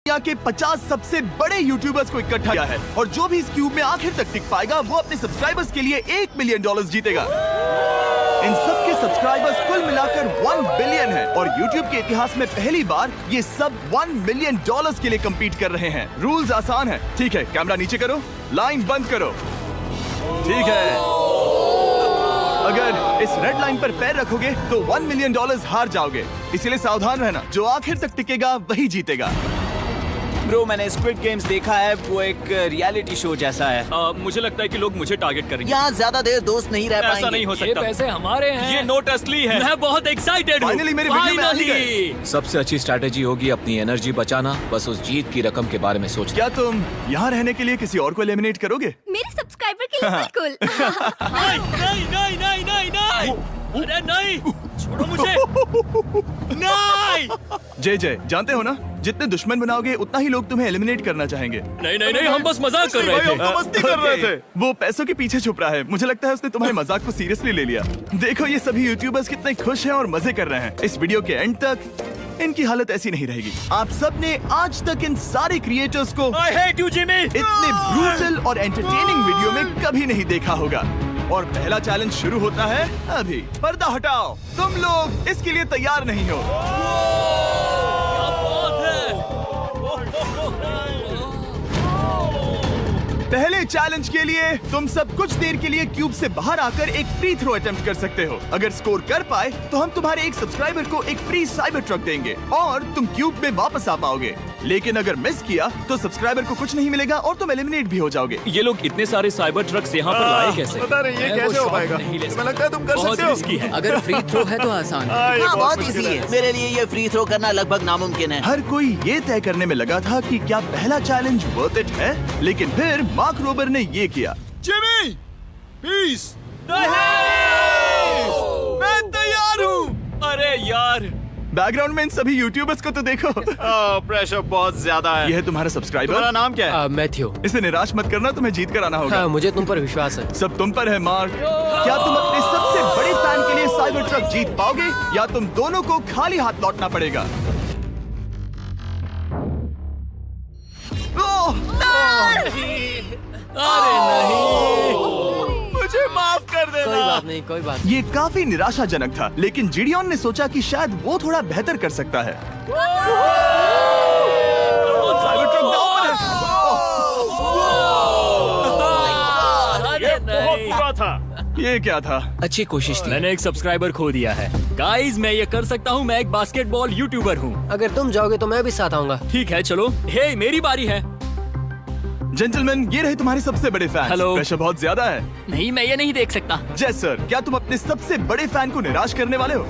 दुनिया के 50 सबसे बड़े यूट्यूबर्स को इकट्ठा किया है और जो भी इस क्यूब में आखिर तक टिक पाएगा वो अपने सब्सक्राइबर्स के लिए $1 मिलियन जीतेगा। इन सब के सब्सक्राइबर्स कुल मिलाकर 1 बिलियन है और YouTube के इतिहास में पहली बार ये सब $1 मिलियन के लिए कम्पीट कर रहे हैं। रूल्स आसान है, ठीक है? कैमरा नीचे करो, लाइन बंद करो, ठीक है? अगर इस रेड लाइन पर पैर रखोगे तो $1 मिलियन हार जाओगे, इसीलिए सावधान रहना। जो आखिर तक टिकेगा वही जीतेगा। ब्रो, मैंने स्क्विड गेम्स देखा है, वो एक रियलिटी शो जैसा है। मुझे लगता है कि लोग मुझे टारगेट करेंगे। यहाँ ज्यादा देर दोस्त नहीं रह पाएंगे। ऐसा नहीं हो सकता। ये पैसे हमारे हैं। ये नोट असली है। मैं बहुत एक्साइटेड हूँ। फाइनली मेरे वीडियो में आ ही गए। सबसे अच्छी स्ट्रैटेजी होगी अपनी एनर्जी बचाना, बस उस जीत की रकम के बारे में सोचना। क्या तुम यहाँ रहने के लिए किसी और को एलिमिनेट करोगे? मेरे सब्सक्राइबर के लिए बिल्कुल। नहीं। अरे नहीं, छोड़ो मुझे। नहीं। जय जानते हो ना, जितने दुश्मन बनाओगे उतना ही लोग तुम्हें एलिमिनेट करना चाहेंगे। नहीं, हम बस मजाक कर रहे थे। हम तो मस्ती कर रहे थे। वो पैसों के पीछे छुप रहा है। मुझे लगता है उसने तुम्हारे मजाक को सीरियसली ले लिया। देखो ये सभी यूट्यूबर्स कितने खुश हैं और मजे कर रहे हैं। इस वीडियो के एंड तक इनकी हालत ऐसी नहीं रहेगी। आप सब ने आज तक इन सारे क्रिएटर्स को I hate you, Jimmy! इतने ब्रूटल और एंटरटेनिंग वीडियो में कभी नहीं देखा होगा। और पहला चैलेंज शुरू होता है अभी। पर्दा हटाओ, तुम लोग इसके लिए तैयार नहीं हो। पहले चैलेंज के लिए तुम सब कुछ देर के लिए क्यूब से बाहर आकर एक फ्री थ्रो अटेम्प्ट कर सकते हो। अगर स्कोर कर पाए तो हम तुम्हारे एक सब्सक्राइबर को एक फ्री साइबर ट्रक देंगे और तुम क्यूब में वापस आ पाओगे। लेकिन अगर मिस किया तो सब्सक्राइबर को कुछ नहीं मिलेगा और तुम एलिमिनेट भी हो जाओगे। ये लोग इतने सारे साइबर ट्रक्स यहाँ पर लाए कैसे? पता नहीं ये कैसे हो पाएगा। मुझे लगता है तुम कर सकते हो। रिस्की है। अगर फ्री थ्रो है तो आसान है। हाँ, बहुत इजी है। मेरे लिए ये फ्री थ्रो करना लगभग नामुमकिन है। हर कोई ये तय करने में लगा था कि क्या पहला चैलेंज वर्थ इट है, लेकिन फिर मार्क रोबर ने ये किया। Jimmy, please. मैं तैयार हूँ। अरे यार, बैकग्राउंड में इन सभी यूट्यूबर्स को तो देखो। प्रेशर बहुत ज्यादा है। ये है तुम्हारा सब्सक्राइबर। तुम्हारा नाम क्या है? मैथ्यू। इसे निराश मत करना, तुम्हें जीत कर आना होगा। हाँ, मुझे तुम पर विश्वास है। सब तुम पर है मार्क। क्या तुम अपने सबसे बड़े फैन के लिए साइबर ट्रक जीत पाओगे या तुम दोनों को खाली हाथ लौटना पड़ेगा? अरे नहीं, मुझे माफ कर देना। कोई बात नहीं, कोई बात ये काफी निराशाजनक था, लेकिन जिडियन ने सोचा कि शायद वो थोड़ा बेहतर कर सकता है। साइबर ट्रक दांव पर है। अरे नहीं। बुरा था। ये क्या था? अच्छी कोशिश थी। मैंने एक सब्सक्राइबर खो दिया है। गाइस, मैं ये कर सकता हूँ। मैं एक बास्केटबॉल यूट्यूबर हूँ। नहीं। अगर तुम जाओगे तो मैं भी साथ आऊंगा। ठीक है, चलो। हे, मेरी बारी है। जेंटलमैन, ये रहे तुम्हारे सबसे बड़े फैन। हेलो। प्रेशर बहुत ज्यादा है। नहीं, मैं ये नहीं देख सकता। जय सर, क्या तुम अपने सबसे बड़े फैन को निराश करने वाले हो?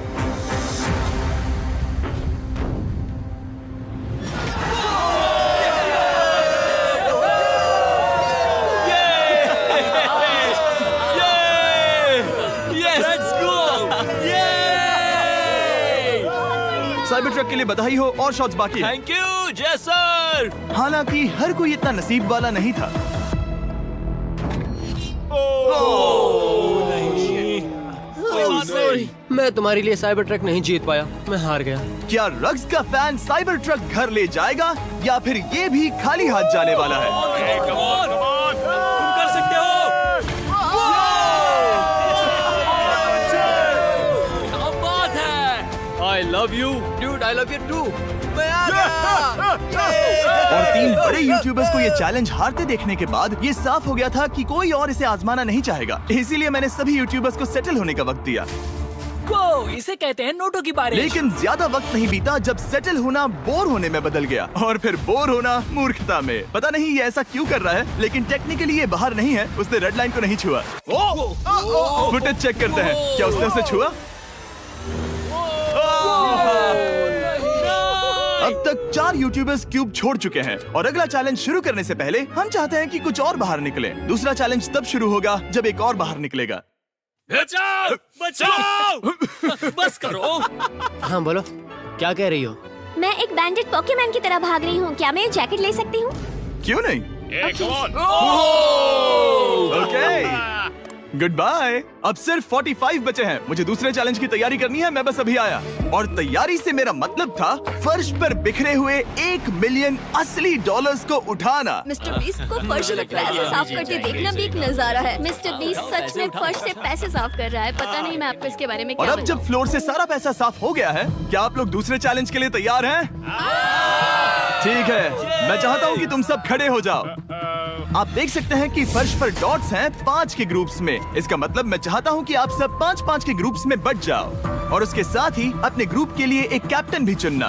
साइबर ट्रक के लिए बधाई हो और शॉट्स बाकी है। थैंक यू जय सर। हालांकि हर कोई इतना नसीब वाला नहीं था। मैं तुम्हारे लिए साइबर ट्रक नहीं जीत पाया, मैं हार गया। क्या रग्स का फैन साइबर ट्रक घर ले जाएगा या फिर ये भी खाली हाथ जाने वाला है? तुम कर सकते हो। क्या बात है। I love you, Dude, I love you too. और 3 बड़े यूट्यूबर्स को ये चैलेंज हारते देखने के बाद ये साफ हो गया था कि कोई और इसे आजमाना नहीं चाहेगा। इसीलिए मैंने सभी यूट्यूबर्स को सेटल होने का वक्त दिया। इसे कहते हैं नोटों की बारिश। लेकिन ज्यादा वक्त नहीं बीता जब सेटल होना बोर होने में बदल गया और फिर बोर होना मूर्खता में। पता नहीं ये ऐसा क्यों कर रहा है, लेकिन टेक्निकली ये बाहर नहीं है। उसने रेड लाइन को नहीं छुआ। फुटेज चेक करते हैं, क्या उसने उसे छुआ? अब तक 4 यूट्यूबर्स क्यूब छोड़ चुके हैं और अगला चैलेंज शुरू करने से पहले हम चाहते हैं कि कुछ और बाहर निकले। दूसरा चैलेंज तब शुरू होगा जब एक और बाहर निकलेगा। बचाओ, बचाओ। बस करो। हाँ बोलो, क्या कह रही हो? मैं एक बैंडेड पॉकीमैन की तरह भाग रही हूँ। क्या मैं ये जैकेट ले सकती हूँ? क्यों नहीं? ओके। Goodbye. अब सिर्फ 45 बचे हैं। मुझे दूसरे चैलेंज की तैयारी करनी है। मैं बस अभी आया। और तैयारी से मेरा मतलब था फर्श पर बिखरे हुए 1 मिलियन असली डॉलर्स को उठाना। मिस्टर बीस्ट को फर्श से पैसे साफ करते देखना भी एक नजारा है। मिस्टर बीस्ट सच में फर्श से पैसे साफ कर रहा है। पता नहीं मैं आपको इसके बारे में और क्या अब जब फ्लोर से सारा पैसा साफ हो गया है, क्या आप लोग दूसरे चैलेंज के लिए तैयार हैं? ठीक है, मैं चाहता हूँ कि तुम सब खड़े हो जाओ। आप देख सकते हैं कि फर्श पर डॉट्स हैं 5 के ग्रुप्स में। इसका मतलब मैं चाहता हूँ कि आप सब 5-5 के ग्रुप्स में बट जाओ और उसके साथ ही अपने ग्रुप के लिए एक कैप्टन भी चुनना।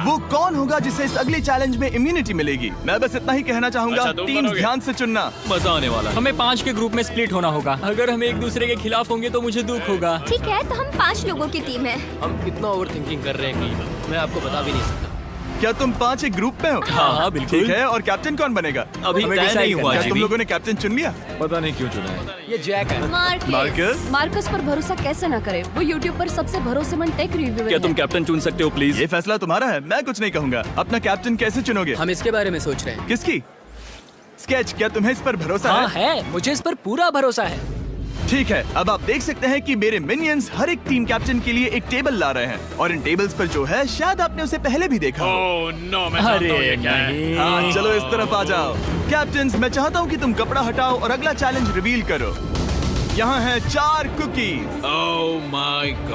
वो कौन होगा जिसे इस अगले चैलेंज में इम्यूनिटी मिलेगी? मैं बस इतना ही कहना चाहूंगा, टीम ध्यान से चुनना। मजा आने वाला है। हमें 5 के ग्रुप में स्प्लिट होना होगा। अगर हम एक दूसरे के खिलाफ होंगे तो मुझे दुख होगा। ठीक है, तो हम 5 लोगों की टीम है। हम इतना ओवर थिंकिंग कर रहे हैं कि मैं आपको बता भी नहीं सकता। क्या तुम 5 एक ग्रुप में हो? हाँ, बिल्कुल। ठीक है, और कैप्टन कौन बनेगा? अभी हमें तय decide नहीं करना हुआ, है। क्या तुम जिमी। लोगों ने कैप्टन चुन लिया? पता नहीं क्यों चुना है। ये जैक है। मार्कस? मार्कस पर भरोसा कैसे न करे? वो यूट्यूब पर सबसे भरोसेमंद टेक रिव्यूअर क्या है। तुम कैप्टन चुन सकते हो प्लीज? ये फैसला तुम्हारा है, मैं कुछ नहीं कहूंगा। अपना कैप्टन कैसे चुनोगे? हम इसके बारे में सोच रहे हैं। किसकी? स्केच, क्या तुम्हें इस पर भरोसा हाँ है? है, मुझे इस पर पूरा भरोसा है। ठीक है, अब आप देख सकते हैं कि मेरे मिनियंस हर एक टीम कैप्टन के लिए एक टेबल ला रहे हैं और इन टेबल्स पर जो है शायद आपने उसे पहले भी देखा हो। अरे नहीं। हाँ, चलो इस तरफ आ जाओ। कैप्टन्स, मैं चाहता हूँ कि तुम कपड़ा हटाओ और अगला चैलेंज रिवील करो। यहाँ है 4 कुकीज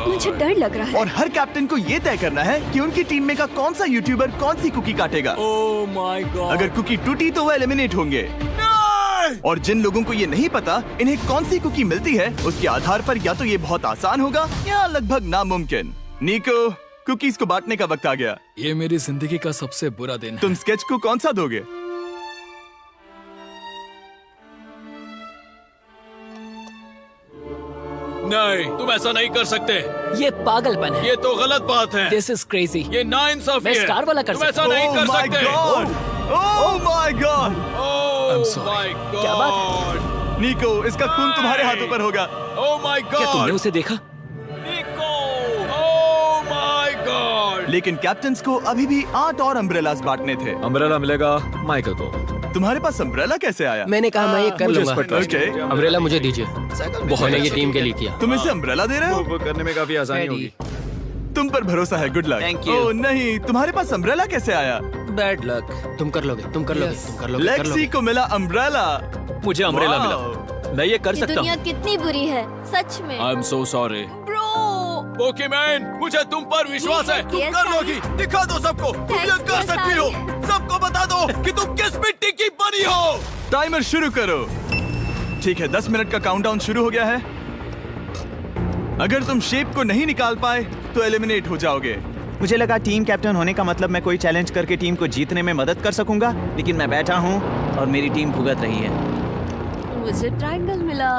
मुझे डर लग रहा है। और हर कैप्टन को ये तय करना है कि उनकी टीम में का कौन सा यूट्यूबर कौन सी कुकी काटेगा। Oh my God. अगर कुकी टूटी तो वो एलिमिनेट होंगे। और जिन लोगों को ये नहीं पता इन्हें कौन सी कुकी मिलती है, उसके आधार पर या तो ये बहुत आसान होगा या लगभग नामुमकिन। निको, कुकीज को बांटने का वक्त आ गया। ये मेरी जिंदगी का सबसे बुरा दिन है। तुम स्केच को कौन सा दोगे? नहीं, तुम ऐसा नहीं कर सकते। ये पागलपन है। ये तो गलत बात है। This is crazy. ये नाइंसाफी मैं है। स्टार वाला कर तुम ऐसा सकता नहीं कर सकते। Oh my God! Oh my God! क्या बात निको, इसका खून तुम्हारे हाथों पर होगा। Oh my God! क्या तुमने उसे देखा? निको! Oh my God! लेकिन कैप्टन्स को अभी भी 8 और अम्ब्रेलास बांटने थे। अम्ब्रेला मिलेगा माइकल को। तुम्हारे पास अम्ब्रेला कैसे आया? मैंने कहा मैं ये कर मुझे इस लूंगा। पर trust ओके। है। अम्ब्रेला मुझे दीजिए। मैंने ये टीम के लिए किया। तुम इसे अम्ब्रेला दे रहे हो? वो करने में काफी आसानी होगी। तुम पर भरोसा है, गुड लक। Thank you. ओह नहीं, तुम्हारे पास अम्ब्रेला कैसे आया? Bad luck. तुम कर लोगे, तुम कर लोगे, तुम कर लोगे, कर लेक्सी लोगे। को मिला अम्ब्रेला। मुझे अम्ब्रेला वाह। मिला। मैं ये कर ये सकता दुनिया हूँ। कितनी बुरी है, सच में। I am so sorry. Bro, Pokemon, मुझे तुम पर विश्वास है। तुम कर लोगी। दिखा दो सबको, तुम ये Thanks, कर सकती हो। सबको बता दो कि तुम किस मिट्टी की बनी हो। टाइमर शुरू करो। ठीक है, 10 मिनट का काउंटडाउन शुरू हो गया है। अगर तुम शेप को नहीं निकाल पाए तो एलिमिनेट हो जाओगे। मुझे लगा टीम कैप्टन होने का मतलब मैं कोई चैलेंज करके टीम को जीतने में मदद कर सकूंगा, लेकिन मैं बैठा हूँ और मेरी टीम भुगत रही है। मुझे ट्रायंगल मिला।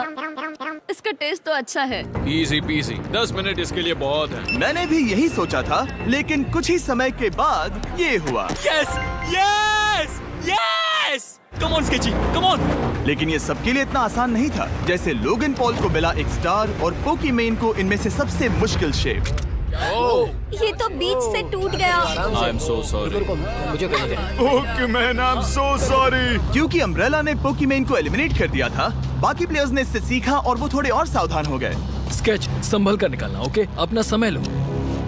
इसका टेस्ट तो अच्छा है। Easy peasy। 10 मिनट इसके लिए बहुत है। मैंने भी यही सोचा था, लेकिन कुछ ही समय के बाद ये हुआ। Yes yes yes. Come on sketchy, come on. लेकिन ये सबके लिए इतना आसान नहीं था। जैसे लोगन पॉल को मिला एक स्टार और पोकीमेन को इनमें से सबसे मुश्किल शेप। ये तो बीच से टूट गया। आई एम सो सॉरी। रुको, मुझे करने दे। पोकीमेन, आई एम सो सॉरी। क्योंकि अम्ब्रेला ने पोकीमेन को एलिमिनेट कर दिया था, बाकी प्लेयर्स ने इससे सीखा और वो थोड़े और सावधान हो गए। स्केच संभल कर निकालना, ओके? अपना समय लो।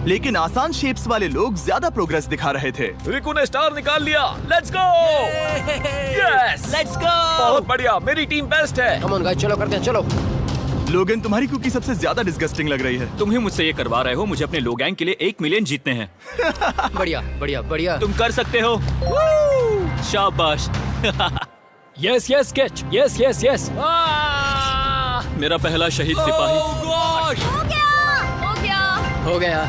लेकिन आसान शेप्स वाले लोग ज्यादा प्रोग्रेस दिखा रहे थे। रिकू ने स्टार निकाल लिया। Let's go! Yes! Let's go. बहुत बढ़िया, मेरी टीम बेस्ट है। कम ऑन गाइस, चलो करते हैं, चलो। लोगन, तुम्हारी कुकी सबसे ज्यादा डिस्गस्टिंग लग रही है। तुम ही मुझसे ये करवा रहे हो। मुझे अपने लो गैंग के लिए 1 मिलियन जीतने हैं। बढ़िया, बढ़िया, बढ़िया। तुम कर सकते हो। शाबाश। Yes yes sketch, yes yes yes. मेरा पहला शहीद सिपाही। हो गया, हो गया। हो गया।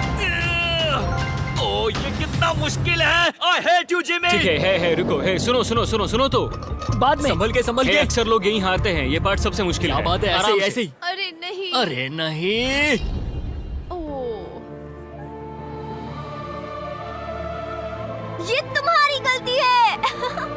ओह, ये कितना मुश्किल है। I hate you, Jimmy। ठीक है, रुको, सुनो सुनो सुनो सुनो तो। बाद में संभल के अक्सर लोग यही हारते हैं। ये पार्ट सबसे मुश्किल है। बात है, ऐसे आराम ही, से। ऐसे ही। अरे नहीं। अरे नहीं। ओह, ये तुम्हारी गलती है।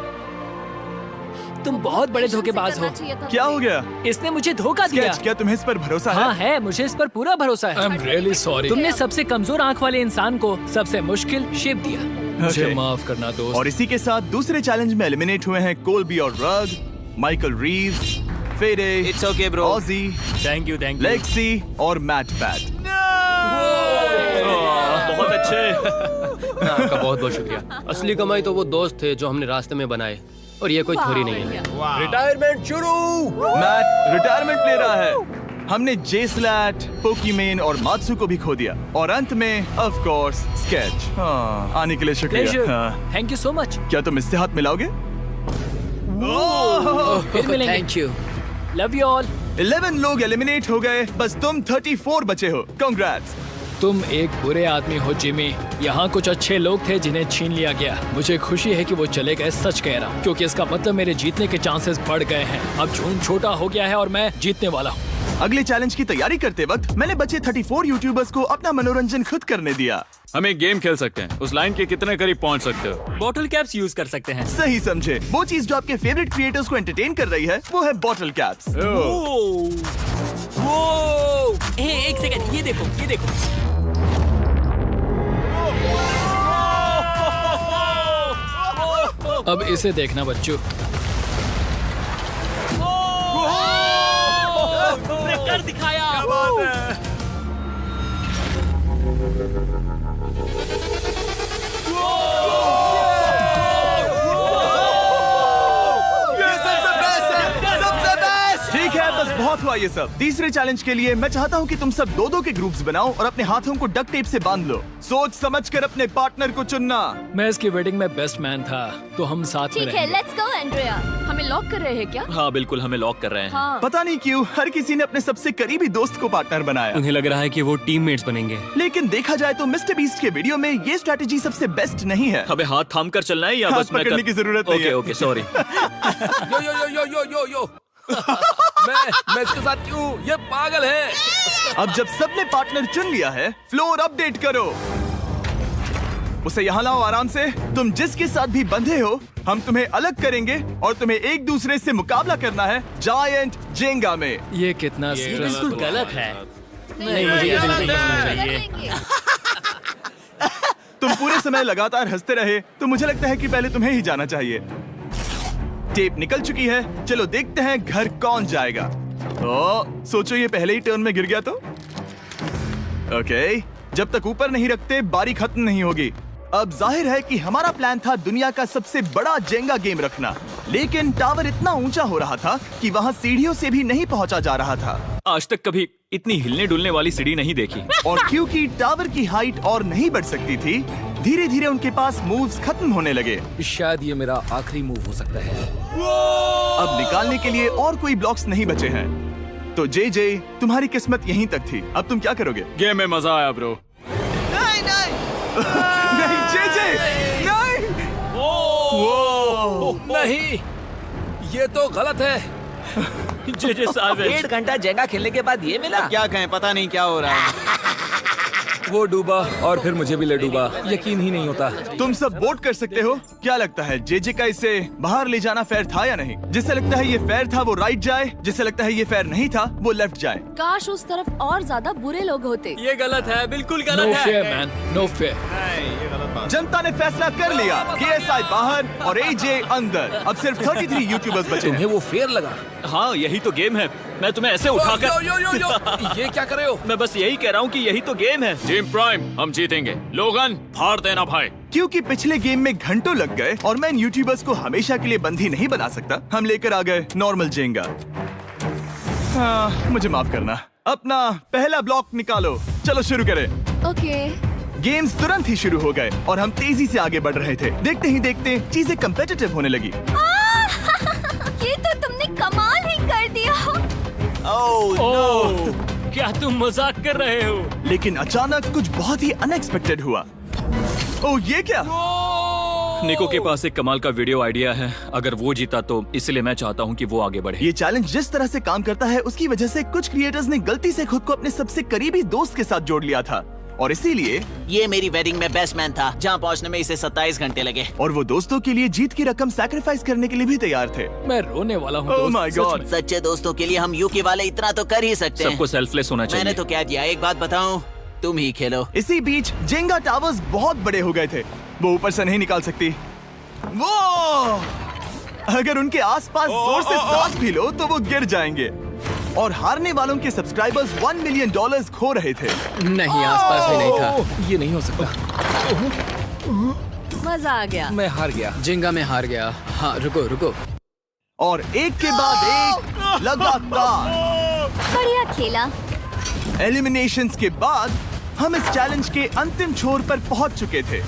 तुम बहुत बड़े धोखेबाज हो। क्या हो गया? इसने मुझे धोखा दिया। स्केच, क्या तुम्हें इस पर भरोसा हाँ है? है, मुझे इस पर पूरा भरोसा आई है। Am really sorry. तुमने सबसे कमजोर आंख वाले इंसान को सबसे मुश्किल शेप दिया। मुझे Okay. माफ करना दोस्त। और इसी के साथ दूसरे चैलेंज में एलिमिनेट हुए हैं कोल्बी और Rug, Michael Reeves, Fede, It's okay, bro. Ozzy, thank you Lexi और मैट पैट। बहुत अच्छे। आपका बहुत बहुत शुक्रिया। असली कमाई तो वो दोस्त थे जो हमने रास्ते में बनाए, और ये कोई थोड़ी नहीं है। रिटायरमेंट शुरू। मैट रिटायरमेंट ले रहा है। हमने जे स्लैट, पोकीमेन और मात्सु को भी खो दिया, और अंत में ऑफ कोर्स स्केच। आने के लिए शुक्रिया। Thank you so much. क्या तुम इससे हाथ मिलाओगे? फिर मिलेंगे। Thank you. Love you all. 11 लोग एलिमिनेट हो गए, बस तुम 34 बचे हो। कांग्रेट्स। तुम एक बुरे आदमी हो जिमी। यहाँ कुछ अच्छे लोग थे जिन्हें छीन लिया गया। मुझे खुशी है कि वो चले गए, सच कह रहा हूँ, क्योंकि इसका मतलब मेरे जीतने के चांसेस बढ़ गए हैं। अब झूठ छोटा हो गया है और मैं जीतने वाला हूँ। अगले चैलेंज की तैयारी करते वक्त मैंने बचे 34 यूट्यूबर्स को अपना मनोरंजन खुद करने दिया। हम एक गेम खेल सकते हैं। उस लाइन के कितने करीब पहुंच सकते हो? बॉटल कैप्स यूज कर सकते हैं। सही समझे। वो चीज जो आपके फेवरेट क्रिएटर्स को एंटरटेन कर रही है वो है बॉटल कैप्स। एक सेकंड, ये देखो, ये देखो। अब इसे देखना बच्चों। कर दिखाया। ठीक है, बस बहुत हुआ ये सब। तीसरे चैलेंज के लिए मैं चाहता हूँ कि तुम सब दो के ग्रुप्स बनाओ और अपने हाथों को डक्ट टेप से बांध लो। सोच समझकर अपने पार्टनर को चुनना। मैं इसकी वेडिंग में बेस्ट मैन था, तो हम साथ में ठीक है, लेट्स गो एंड्रिया। हमें लॉक कर रहे हैं क्या? हाँ बिल्कुल, हमें लॉक कर रहे हैं। हाँ। पता नहीं क्यों हर किसी ने अपने सबसे करीबी दोस्त को पार्टनर बनाया। उन्हें लग रहा है कि वो टीममेट्स बनेंगे। लेकिन देखा जाए तो मिस्टर बीस्ट के वीडियो में ये स्ट्रेटेजी सबसे बेस्ट नहीं है। हमें हाथ थाम कर चलना है या हाथ बस मैं पकड़ने की जरूरत नहीं है। Okay sorry. Yo yo yo yo yo yo yo. मैं इसके साथ क्यों? ये पागल है। अब जब सबने पार्टनर चुन लिया है, फ्लोर अपडेट करो। उसे यहाँ लाओ आराम से। तुम जिसके साथ भी बंधे हो, हम तुम्हें अलग करेंगे और तुम्हें एक दूसरे से मुकाबला करना है जायंट जेंगा में। ये कितना बिल्कुल गलत है। नहीं, मुझे ये बिल्कुल नहीं चाहिए। तुम पूरे समय लगातार हंसते रहे, तो मुझे लगता है कि पहले तुम्हें ही जाना चाहिए। टेप निकल चुकी है, चलो देखते हैं घर कौन जाएगा। सोचो ये पहले ही टर्न में गिर गया तो। ओके, जब तक ऊपर नहीं रखते बारी खत्म नहीं होगी। अब जाहिर है कि हमारा प्लान था दुनिया का सबसे बड़ा जेंगा गेम रखना, लेकिन टावर इतना ऊंचा हो रहा था कि वहाँ सीढ़ियों से भी नहीं पहुँचा जा रहा था। आज तक कभी इतनी हिलने डुलने वाली सीढ़ी नहीं देखी। और क्योंकि टावर की हाइट और नहीं बढ़ सकती थी, धीरे धीरे उनके पास मूव्स खत्म होने लगे। शायद ये मेरा आखिरी मूव हो सकता है। अब निकालने के लिए और कोई ब्लॉक्स नहीं बचे हैं। तो जे तुम्हारी किस्मत यहीं तक थी। अब तुम क्या करोगे? गेम में मजा आया ब्रो। नहीं जे नहीं। नहीं, ये तो गलत है। जे साहब 1.5 घंटा जेंगा खेलने के बाद ये मिला। क्या कहें, पता नहीं क्या हो रहा है। वो डूबा और फिर मुझे भी ले डूबा। यकीन ही नहीं होता। तुम सब वोट कर सकते हो। क्या लगता है जे का इसे बाहर ले जाना फेयर था या नहीं? जिसे लगता है ये फेयर था वो राइट जाए, जिसे लगता है ये फेयर नहीं था वो लेफ्ट जाए। काश उस तरफ और ज्यादा बुरे लोग होते। ये गलत है, बिल्कुल नो गलत फेयर है। Man, no fair. जनता ने फैसला कर लिया। KSI बाहर और AJ अंदर। अब सिर्फ 33 यूट्यूबर्स बचे तुम्हें हैं। वो फेयर लगा? हाँ यही तो गेम है। मैं तुम्हें ऐसे उठाकर यो यो यो यो। ये क्या कर रहे हो? मैं बस यही कह रहा हूँ कि यही तो गेम है। टीम प्राइम, हम जीतेंगे। लोगन, फाड़ देना भाई। क्योंकि पिछले गेम में घंटों लग गए और मैं इन यूट्यूबर्स को हमेशा के लिए बंदी नहीं बना सकता, हम लेकर आ गए नॉर्मल जेंगा। मुझे माफ करना। अपना पहला ब्लॉक निकालो। चलो शुरू करें। ओके। गेम्स तुरंत ही शुरू हो गए और हम तेजी से आगे बढ़ रहे थे। देखते ही देखते चीजें कम्पिटिटिव होने लगी। ये तो तुमने कमाल ही कर दिया। ओह, क्या तुम मजाक कर रहे हो? लेकिन अचानक कुछ बहुत ही अनएक्सपेक्टेड हुआ। ओह, ये क्या? निको के पास एक कमाल का वीडियो आइडिया है। अगर वो जीता तो इसलिए मैं चाहता हूँ कि वो आगे बढ़े। ये चैलेंज जिस तरह से काम करता है उसकी वजह से कुछ क्रिएटर्स ने गलती से खुद को अपने सबसे करीबी दोस्त के साथ जोड़ लिया था, और इसीलिए ये मेरी वेडिंग में बेस्ट मैन था, जहाँ पहुँचने में इसे 27 घंटे लगे। और वो दोस्तों के लिए जीत की रकम सैक्रिफाइस करने के लिए भी तैयार थे। मैं रोने वाला हूँ। Oh my God. सच्चे दोस्तों के लिए हम यूके वाले इतना तो कर ही सकते हैं। सबको सेल्फलेस होना चाहिए। मैंने तो क्या दिया, एक बात बताऊं, तुम ही खेलो। इसी बीच जेंगा टावर्स बहुत बड़े हो गए थे, वो ऊपर से नहीं निकाल सकती। वो अगर उनके आसपास जोर से सांस भी लो तो वो गिर जाएंगे। और हारने वालों के सब्सक्राइबर्स $1 मिलियन खो रहे थे। नहीं, आसपास भी नहीं था। ये नहीं हो सकता। मजा आ गया। मैं हार गया। जिंगा में हार गया। हाँ, रुको। और एक के बाद एक लगातार बढ़िया खेला। एलिमिनेशंस के बाद हम इस चैलेंज के अंतिम छोर पर पहुंच चुके थे।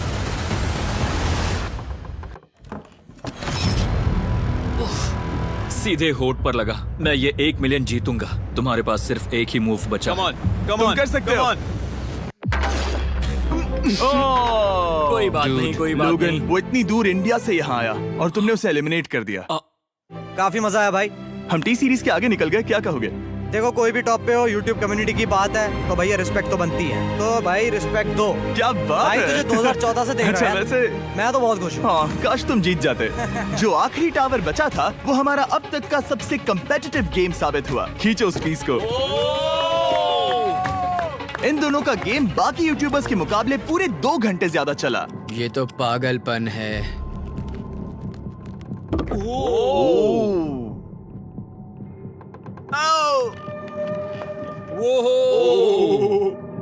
सीधे होठ पर लगा। मैं ये 1 मिलियन जीतूंगा। तुम्हारे पास सिर्फ एक ही मूव बचा। तुम कर सकते हो। कोई बात नहीं, कोई बात लोगन, नहीं। वो इतनी दूर इंडिया से यहाँ आया और तुमने उसे एलिमिनेट कर दिया। काफी मजा आया भाई। हम टी सीरीज के आगे निकल गए, क्या कहोगे? देखो, कोई भी टॉप पे हो, यूट्यूब कम्युनिटी की बात है तो भैया रिस्पेक्ट तो बनती है। तो भाई रिस्पेक्ट दो। क्या बात भाई है। तुझे 2014 से देख अच्छा, रहा है। वैसे मैं तो बहुत खुश हूँ। हाँ, काश तुम जीत जाते। जो आखिरी टावर बचा था वो हमारा अब तक का सबसे कम्पेटिटिव गेम साबित हुआ। खींचो उस पीस को। इन दोनों का गेम बाकी यूट्यूबर्स के मुकाबले पूरे 2 घंटे ज्यादा चला। ये तो पागलपन है।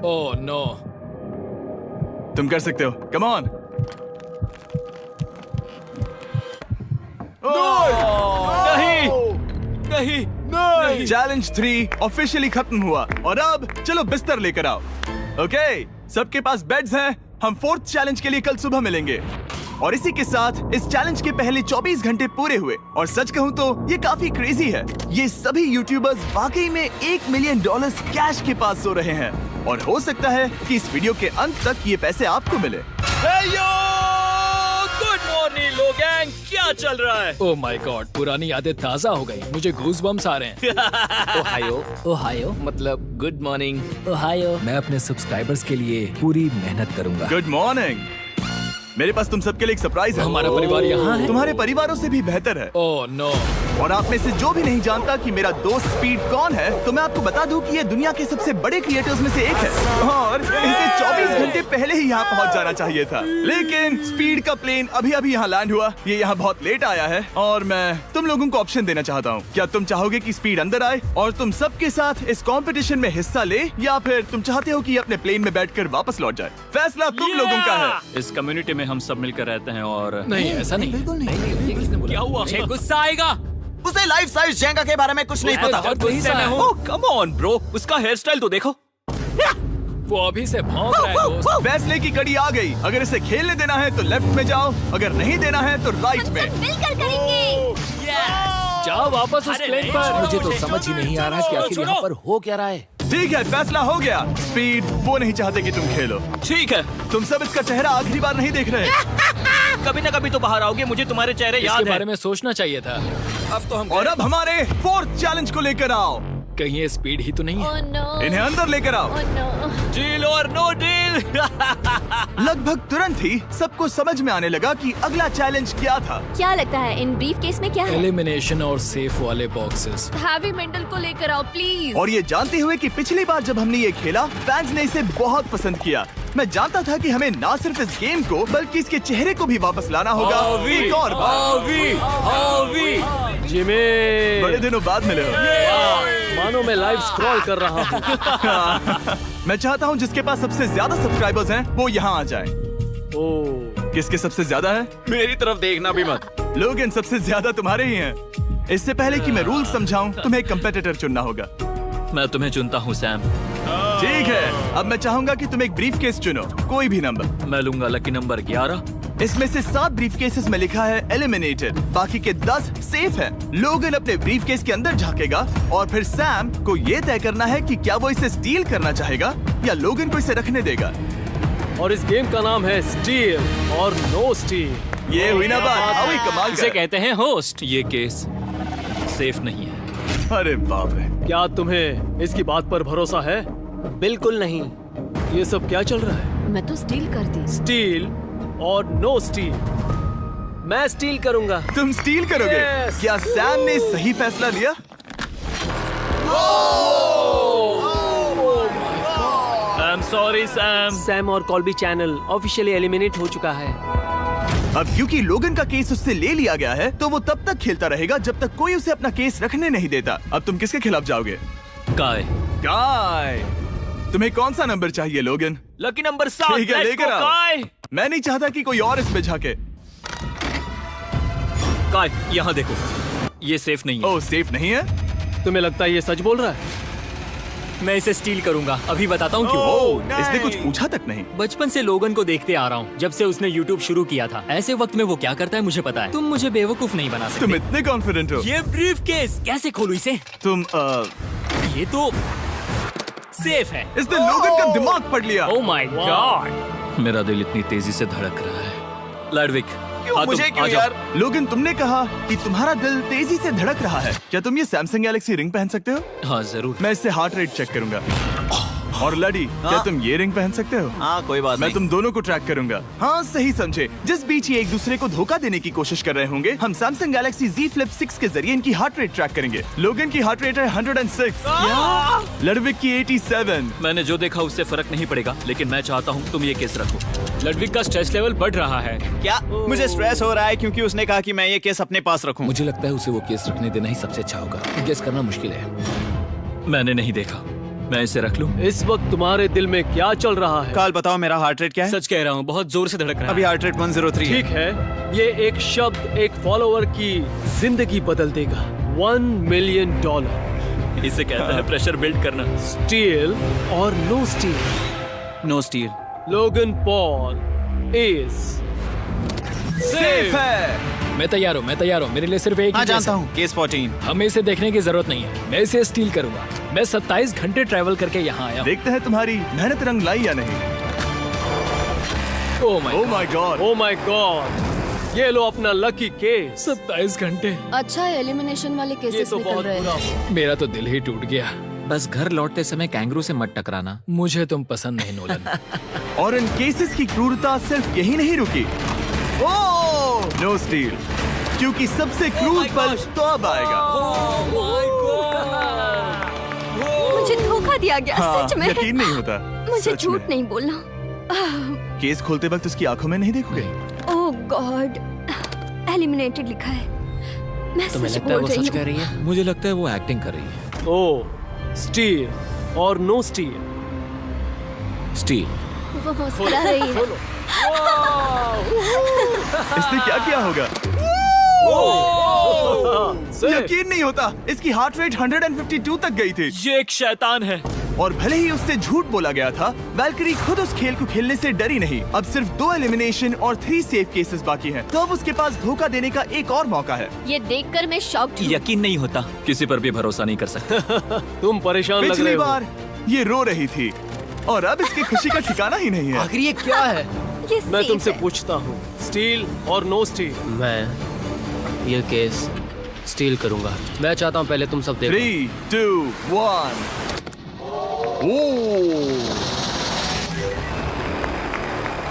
Oh no. तुम कर सकते हो, कम ऑन। नहीं। चैलेंज 3 ऑफिशियली खत्म हुआ और अब चलो बिस्तर लेकर आओ। ओके, सबके पास बेड्स हैं। हम 4th चैलेंज के लिए कल सुबह मिलेंगे। और इसी के साथ इस चैलेंज के पहले 24 घंटे पूरे हुए। और सच कहूं तो ये काफी क्रेजी है। ये सभी यूट्यूबर्स वाकई में $1 मिलियन कैश के पास सो रहे हैं। और हो सकता है कि इस वीडियो के अंत तक ये पैसे आपको मिले। गुड मॉर्निंग लोगैंग, क्या चल रहा है? ओह माय गॉड, पुरानी यादें ताजा हो गई। मुझे गूज़बम्स आ रहे हैं। ओहायो मतलब गुड मॉर्निंग। मैं अपने सब्सक्राइबर्स के लिए पूरी मेहनत करूंगा। Good morning. मेरे पास तुम सबके लिए एक सरप्राइज है। हमारा परिवार यहाँ है। तुम्हारे परिवारों से भी बेहतर है। Oh no. और आप में से जो भी नहीं जानता कि मेरा दोस्त स्पीड कौन है, तो मैं आपको बता दूं कि ये दुनिया के सबसे बड़े क्रिएटर्स में से एक है। और इसे 24 घंटे पहले ही यहाँ पहुँच जाना चाहिए था। लेकिन स्पीड का प्लेन अभी अभी यहाँ लैंड हुआ। ये यहाँ बहुत लेट आया है और मैं तुम लोगों को ऑप्शन देना चाहता हूँ। क्या तुम चाहोगे कि स्पीड अंदर आए और तुम सबके साथ इस कंपटीशन में हिस्सा ले, या फिर तुम चाहते हो कि ये अपने प्लेन में बैठकर वापस लौट जाए? फैसला तुम लोगों का है। इस कम्युनिटी में हम सब मिलकर रहते हैं और नहीं, ऐसा नहीं। बिल्कुल नहीं। क्या हुआ? गुस्सा आएगा। उसे लाइफ साइज जेंगा के बारे में कुछ नहीं पता। गुस्से में हूँ। कम ऑन ब्रो, उसका हेयर स्टाइल तो देखो। वो अभी से भौंक रहा है दोस्त। फैसले की कड़ी आ गई। अगर इसे खेलने देना है तो लेफ्ट में जाओ, अगर नहीं देना है तो राइट में। मिलकर करेंगे। जाओ वापस उस प्लेन पर। मुझे तो समझ ही नहीं आ रहा कि आखिर यहाँ पर हो क्या रहा है। ठीक है, फैसला हो गया। स्पीड वो नहीं चाहते कि तुम खेलो। ठीक है। तुम सब इसका चेहरा आखिरी बार नहीं देख रहे। कभी ना कभी तो बाहर आओगे, मुझे तुम्हारे चेहरे याद इसके है। बारे में सोचना चाहिए था। अब तो हम और अब हमारे 4th चैलेंज को लेकर आओ। कहीं ये स्पीड ही तो नहीं है। Oh no. इन्हें अंदर लेकर आओ। Oh no. डील और नो डील। लगभग तुरंत ही सबको समझ में आने लगा कि अगला चैलेंज क्या था। क्या लगता है इन ब्रीफ केस में क्या है? एलिमिनेशन और सेफ वाले बॉक्सेस। हैवी मेंटल को लेकर आओ प्लीज। और ये जानते हुए कि पिछली बार जब हमने ये खेला फैंस ने इसे बहुत पसंद किया। मैं जानता था कि हमें ना सिर्फ इस गेम को बल्कि इसके चेहरे को भी वापस लाना होगा। एक और बार। जिमी, बड़े दिनों बाद मिले हो। मानो मैं लाइव स्क्रॉल कर रहा हूँ। मैं चाहता हूँ जिसके पास सबसे ज्यादा सब्सक्राइबर्स हैं वो यहाँ आ जाए। ओह, किसके सबसे ज्यादा है? मेरी तरफ देखना भी मत। लोगन सबसे ज्यादा तुम्हारे ही हैं। इससे पहले कि मैं रूल समझाऊं, तुम्हें एक कंपेटिटर चुनना होगा। मैं तुम्हें चुनता हूँ सैम। ठीक है, अब मैं चाहूंगा कि तुम एक ब्रीफ केस चुनो, कोई भी नंबर। मैं लूंगा लकी नंबर 11। इसमें से 7 ब्रीफ केसेस में लिखा है एलिमिनेटेड, बाकी के 10 सेफ हैं। लोगन अपने ब्रीफ केस के अंदर झांकेगा और फिर सैम को ये तय करना है कि क्या वो इसे स्टील करना चाहेगा या लोगन को इसे रखने देगा। और इस गेम का नाम है स्टील और नो स्टील। ये हुई ना बात, आओ ही कमाल इसे कर। कहते हैं होस्ट। ये केस सेफ नहीं है। अरे बाप रे। क्या तुम्हें इसकी बात पर भरोसा है? बिल्कुल नहीं। ये सब क्या चल रहा है? मैं तो स्टील कर दी। स्टील और नो स्टील। मैं स्टील करूंगा। तुम स्टील करोगे? Yes. क्या सैम ने सही फैसला लिया? I am sorry Sam. Sam और कॉल्बी चैनल ऑफिशियली एलिमिनेट हो चुका है। अब क्योंकि लोगन का केस उससे ले लिया गया है तो वो तब तक खेलता रहेगा जब तक कोई उसे अपना केस रखने नहीं देता। अब तुम किसके खिलाफ जाओगे? काय। काय। तुम्हें कौन सा नंबर चाहिए लोगन? Lucky number 7। ठीक है, Let's लेकर go, आओ। काय। मैं नहीं चाहता कि कोई और इसमें झांके। काय, यहाँ देखो, ये सेफ नहीं है। ओह, सेफ नहीं है? तुम्हें लगता है ये सच बोल रहा है? मैं इसे स्टील करूंगा, अभी बताता हूँ क्यों। ओह, इसने कुछ पूछा तक नहीं। बचपन से लोगन को देखते आ रहा हूँ, जब से उसने YouTube शुरू किया था। ऐसे वक्त में वो क्या करता है मुझे पता है। तुम मुझे बेवकूफ नहीं बना सकते। तुम इतने कॉन्फिडेंट हो? ये ब्रीफकेस कैसे खोलूं इसे? तुम ये तो सेफ है। इसने लोगन का दिमाग पढ़ लिया। Oh my God. मेरा दिल इतनी तेजी से धड़क रहा है। लैडविक, मुझे क्यों यार? लोगन, तुमने कहा कि तुम्हारा दिल तेजी से धड़क रहा है। क्या तुम ये सैमसंग गैलेक्सी रिंग पहन सकते हो? हाँ जरूर। मैं इससे हार्ट रेट चेक करूंगा। और लड़ी, क्या तुम ये रिंग पहन सकते हो? हाँ, कोई बात मैं नहीं। तुम दोनों को ट्रैक करूंगा। हाँ, सही समझे। जिस बीच ये एक दूसरे को धोखा देने की कोशिश कर रहे होंगे, हम सैमसंग गैलेक्सी Z Flip 6 के जरिए इनकी हार्ट रेट ट्रैक करेंगे। लोगन की हार्ट रेट है 106, लडविक की 87। मैंने जो देखा उससे फर्क नहीं पड़ेगा, लेकिन मैं चाहता हूँ तुम ये केस रखो। लडविक का स्ट्रेस लेवल बढ़ रहा है। क्या? मुझे स्ट्रेस हो रहा है क्योंकि उसने कहा कि मैं ये केस अपने पास रखूं। मुझे लगता है उसे वो केस रखने देना ही सबसे अच्छा होगा। गेस करना मुश्किल है। मैंने नहीं देखा, मैं इसे रख लूं? इस वक्त तुम्हारे दिल में क्या चल रहा है? काल, बताओ मेरा हार्ट रेट क्या है? सच कह रहा हूँ, बहुत जोर से धड़क रहा है। अभी हार्ट रेट 103 ठीक है, ये एक शब्द एक फॉलोवर की जिंदगी बदल देगा। $1 मिलियन। इसे कहते हैं प्रेशर बिल्ड करना। स्टील और no steal? No steal. Logan Paul is safe है। मैं तैयार हूँ। मेरे लिए सिर्फ एक हाँ, ही केस जानता है। हूँ, केस 14। हमें इसे देखने की जरूरत नहीं है, मैं इसे स्टील करूंगा। मैं 27 घंटे ट्रैवल करके यहाँ आया हूँ। देखते हैं तुम्हारी मेहनत रंग लाई या नहीं। Oh my God. Oh my God, ये लो अपना लकी केस। 27 घंटे। अच्छा, एलिमिनेशन वाले ये केसेस तो निकल बहुत रहे बुरा हैं। हुआ। मेरा तो दिल ही टूट गया। बस घर लौटते समय कैंगरू से मत टकराना। मुझे तुम पसंद नहीं नोलन। और इन केसेस की क्रूरता सिर्फ यही नहीं रुकी। ओह, नो स्टील, क्योंकि सबसे क्रूर पल तो अब आएगा। मुझे धोखा दिया गया। हाँ, सच में यकीन नहीं होता। मुझे सच झूठ में। नहीं बोलना। केस खोलते वक्त उसकी आंखों में नहीं देखोगे? ओह गॉड, एलिमिनेटेड लिखा है। मैं तुम्हें सच लगता है बोल वो रही सच कह हूँ। रही है? मुझे लगता है वो एक्टिंग कर रही है। ओह, स्टील और नो स्टील? स्टील। वो मुस्कुरा रही है। इसने क्या किया होगा? यकीन नहीं होता, इसकी हार्ट रेट 152 तक गई थी। ये एक शैतान है। और भले ही उससे झूठ बोला गया था, वैल्करी खुद उस खेल को खेलने से डरी नहीं। अब सिर्फ 2 एलिमिनेशन और 3 सेफ केसेस बाकी हैं। तो अब उसके पास धोखा देने का एक और मौका है। ये देखकर मैं शॉक्ड हूँ। यकीन नहीं होता, किसी पर भी भरोसा नहीं कर सकते। तुम परेशान लग रहे पिछली हो। बार ये रो रही थी और अब इसकी खुशी का ठिकाना ही नहीं है। आखिर ये क्या है? ये मैं safe तुमसे है। पूछता हूँ, स्टील और नो स्टील? मैं ये केस स्टील करूंगा। मैं चाहता हूँ पहले तुम सब देखो। 3, 2, 1।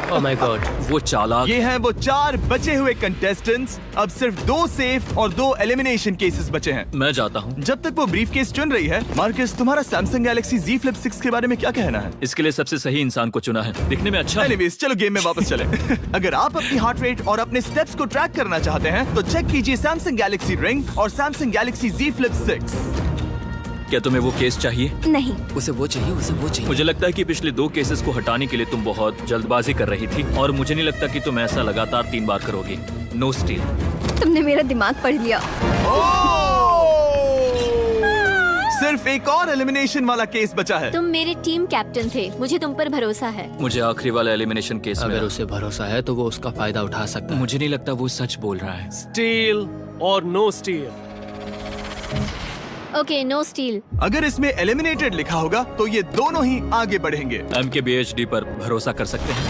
ओह माय गॉड, वो चालाक। ये हैं वो 4 बचे हुए कंटेस्टेंट्स। अब सिर्फ 2 सेफ और 2 एलिमिनेशन केसेस बचे हैं। मैं जाता हूँ। जब तक वो ब्रीफ केस चुन रही है, मार्कस, तुम्हारा सैमसंग गैलेक्सी Z Flip 6 के बारे में क्या कहना है? इसके लिए सबसे सही इंसान को चुना है, दिखने में अच्छा है। एनीवेज, चलो गेम में वापस चले। अगर आप अपनी हार्ट रेट और अपने स्टेप्स को ट्रैक करना चाहते हैं तो चेक कीजिए सैमसंग गैलेक्सी रिंग और सैमसंग गैलेक्सी Z Flip 6। क्या तुम्हें वो केस चाहिए? नहीं, उसे वो चाहिए। मुझे लगता है कि पिछले 2 केसेस को हटाने के लिए तुम बहुत जल्दबाजी कर रही थी, और मुझे नहीं लगता कि तुम ऐसा लगातार 3 बार करोगी। No steal. तुमने मेरा दिमाग पढ़ लिया। सिर्फ एक और एलिमिनेशन वाला केस बचा है। तुम मेरे टीम कैप्टन थे, मुझे तुम पर भरोसा है। मुझे आखिरी वाला एलिमिनेशन केस अगर में उसे भरोसा है तो वो उसका फायदा उठा सकता है। मुझे नहीं लगता वो सच बोल रहा है। स्टील और no steal? Okay, no steal. अगर इसमें एलिमिनेटेड लिखा होगा तो ये दोनों ही आगे बढ़ेंगे। MKBHD पर भरोसा कर सकते हैं।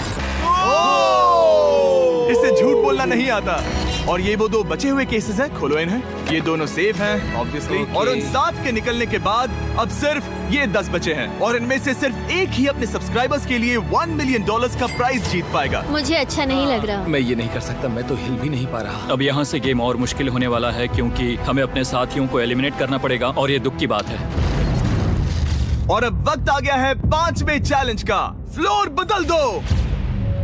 इसे झूठ बोलना नहीं आता। और ये वो 2 बचे हुए केसेस हैं, खोलो इन्हें। ये दोनों सेफ हैं ऑब्वियसली। और उन 7 के निकलने के बाद अब सिर्फ ये 10 बचे हैं, और इनमें से सिर्फ एक ही अपने सब्सक्राइबर्स के लिए $1 मिलियन का प्राइज जीत पाएगा। मुझे अच्छा नहीं लग रहा। मैं ये नहीं कर सकता, मैं तो हिल भी नहीं पा रहा। अब यहाँ से गेम और मुश्किल होने वाला है, क्योंकि हमें अपने साथियों को एलिमिनेट करना पड़ेगा, और ये दुख की बात है। और अब वक्त आ गया है 5वें चैलेंज का। फ्लोर बदल दो।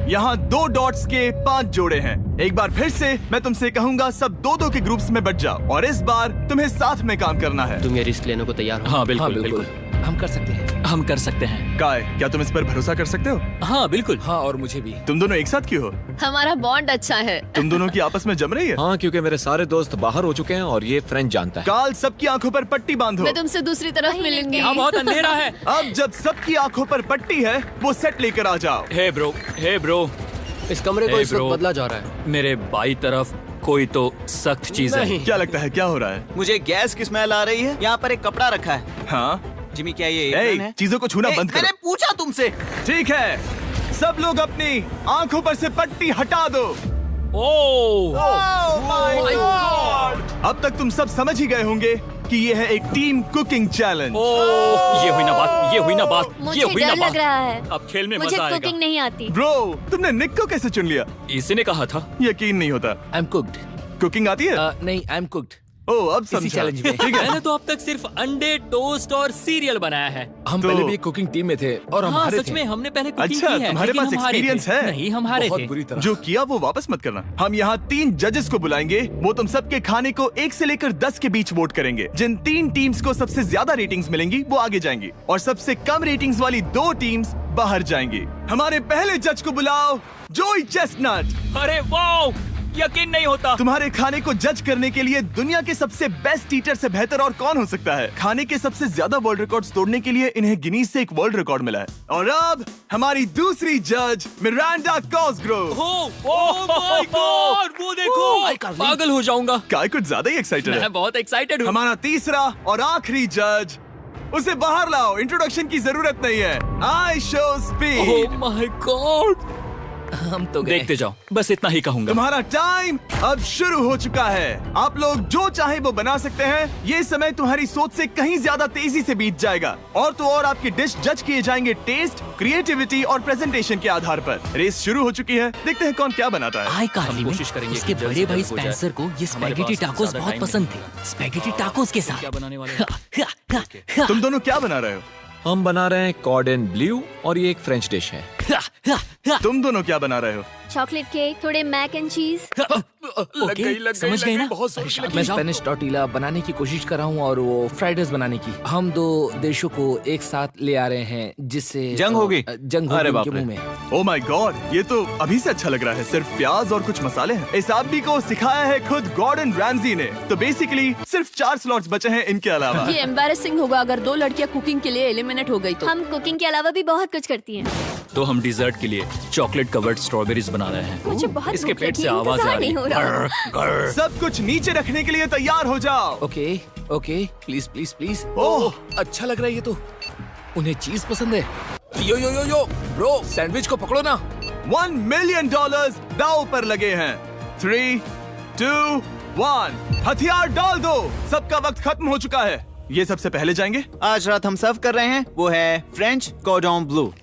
यहाँ 2 डॉट्स के 5 जोड़े हैं। एक बार फिर से मैं तुमसे कहूंगा, सब 2-2 के ग्रुप्स में बट जाओ और इस बार तुम्हें साथ में काम करना है। तुम ये रिस्क लेने को तैयार हो? हाँ बिल्कुल बिल्कुल। हम कर सकते हैं। हम कर सकते हैं। काय, क्या तुम इस पर भरोसा कर सकते हो? हाँ बिल्कुल। हाँ, और मुझे भी। तुम दोनों एक साथ क्यों हो? हमारा बॉन्ड अच्छा है। तुम दोनों की आपस में जम रही है? हाँ, क्योंकि मेरे सारे दोस्त बाहर हो चुके हैं और ये फ्रेंड जानता है। काल, सबकी आंखों पर पट्टी बांधो। मैं तुमसे दूसरी तरफ मिलूंगी। यहाँ बहुत अंधेरा है। अब जब सबकी आंखों पर पट्टी है, वो सेट लेकर आ जाओ। हे ब्रो, इस कमरे को इस वक्त बदला जा रहा है। मेरे बाई तरफ कोई तो सख्त चीज है। क्या लगता है क्या हो रहा है? मुझे गैस की स्मेल आ रही है। यहाँ पर एक कपड़ा रखा है। हाँ जिमी, क्या ये एप्रन है? चीजों को छूना बंद करो। मैंने पूछा तुमसे। ठीक है, सब लोग अपनी आंखों पर से पट्टी हटा दो। Oh my God! अब तक तुम सब समझ ही गए होंगे कि ये है एक टीम कुकिंग चैलेंज। ये हुई ना बात। मुझे डर लग रहा है। अब खेल में मुझे मजा आएगा। कुकिंग नहीं आती। ब्रो, तुमने निक को कैसे चुन लिया? इसी ने कहा था। यकीन नहीं होता। I am cooked. कुकिंग आती है? नहीं, आई एम कुक्ड। ओह, अब इसी समझा। चैलेंज में। ठीक है। मैंने तो अब तक सिर्फ अंडे, टोस्ट और सीरियल बनाया है। हम तो- पहले भी कुकिंग टीम में थे और हम हाँ हारे सच थे। में हमने पहले कुकिंग अच्छा, की है। तुम्हारे लेकिन पास हम हारे experience थे। है? नहीं, हम हारे बहुत थे। बुरी तरह। जो किया वो वापस मत करना। हम यहाँ 3 जजेस को बुलाएंगे। वो तुम सबके खाने को 1 से लेकर 10 के बीच वोट करेंगे। जिन 3 टीम्स को सबसे ज्यादा रेटिंग्स मिलेंगी वो आगे जाएंगी और सबसे कम रेटिंग्स वाली 2 टीम्स बाहर जाएंगी। हमारे पहले जज को बुलाओ, जोई चेस्टनट। अरे वाओ, यकीन नहीं होता। तुम्हारे खाने को जज करने के लिए दुनिया के सबसे बेस्ट ईटर से बेहतर और कौन हो सकता है? खाने के सबसे ज्यादा वर्ल्ड रिकॉर्ड्स तोड़ने के लिए इन्हें गिनीज से एक वर्ल्ड रिकॉर्ड मिला है। और अब हमारी दूसरी जज मिरांडा कॉसग्रोव। ओह माय गॉड, वो देखो। पागल हो जाऊंगा। काय कुछ ज्यादा ही एक्साइटेड है। मैं बहुत एक्साइटेड हूँ। हमारा तीसरा और आखिरी जज, उसे बाहर लाओ। इंट्रोडक्शन की जरूरत नहीं है। I show speed. Oh my God, हम तो गए। देखते जाओ, बस इतना ही कहूंगा। तुम्हारा टाइम अब शुरू हो चुका है। आप लोग जो चाहे वो बना सकते हैं। ये समय तुम्हारी सोच से कहीं ज्यादा तेजी से बीत जाएगा। और तो और आपकी डिश जज किए जाएंगे टेस्ट, क्रिएटिविटी और प्रेजेंटेशन के आधार पर। रेस शुरू हो चुकी है। देखते हैं कौन क्या बनाता है। आई कहानी में कोशिश करेंगे उसके कि बड़े जल्द भाई से जल्द हो जाए। स्पेंसर को ये हमारे स्पैगेटी पास टाकोस ज्यादा बहुत टाइम पसंद नहीं थे। स्पैगेटी टाकोस के क्या साथ। बनाने वाले हो? तुम दोनों क्या बना रहे हो? हम बना रहे हैं कॉर्डन ब्लू और ये एक फ्रेंच डिश है। तुम दोनों क्या बना रहे हो? चॉकलेट केक, थोड़े मैक एंड चीज। ओके, समझ गई ना? मैं स्पेनिश टॉर्टिला बनाने की कोशिश कर रहा हूँ और वो फ्राइड राइस बनाने की। हम 2 देशों को एक साथ ले आ रहे हैं जिससे जंग होगी। जंग अरे होगी बाप उनके रे। मुंह में। ओह माय गॉड, ये तो अभी से अच्छा लग रहा है। सिर्फ प्याज और कुछ मसाले हैं। इस आदमी को सिखाया है खुद गॉर्डन रैमजी ने। तो बेसिकली सिर्फ 4 स्लॉट्स बचे हैं इनके अलावा। ये एम्बैरेसिंग होगा अगर 2 लड़कियां कुकिंग के लिए एलिमिनेट हो गई तो। हम कुकिंग के अलावा भी बहुत कुछ करती हैं। तो हम डिजर्ट के लिए चॉकलेट कवर्ड स्ट्रॉबेरीज बना रहे हैं। मुझे बहुत इसके भूख पेट लगी से है, आवाज आ इंतजार रही नहीं हो रहा। है। सब कुछ नीचे रखने के लिए तैयार हो जाओ। Okay okay, please please please. Oh, अच्छा लग रहा है ये तो। उन्हें चीज पसंद है। यो यो यो यो ब्रो, सैंडविच को पकड़ो ना। $1 मिलियन दांव पर लगे हैं। 3, 2, 1, हथियार डाल दो। सबका वक्त खत्म हो चुका है। ये सबसे पहले जाएंगे। आज रात हम सर्व कर रहे हैं वो है फ्रेंच कॉर्डन ब्लू।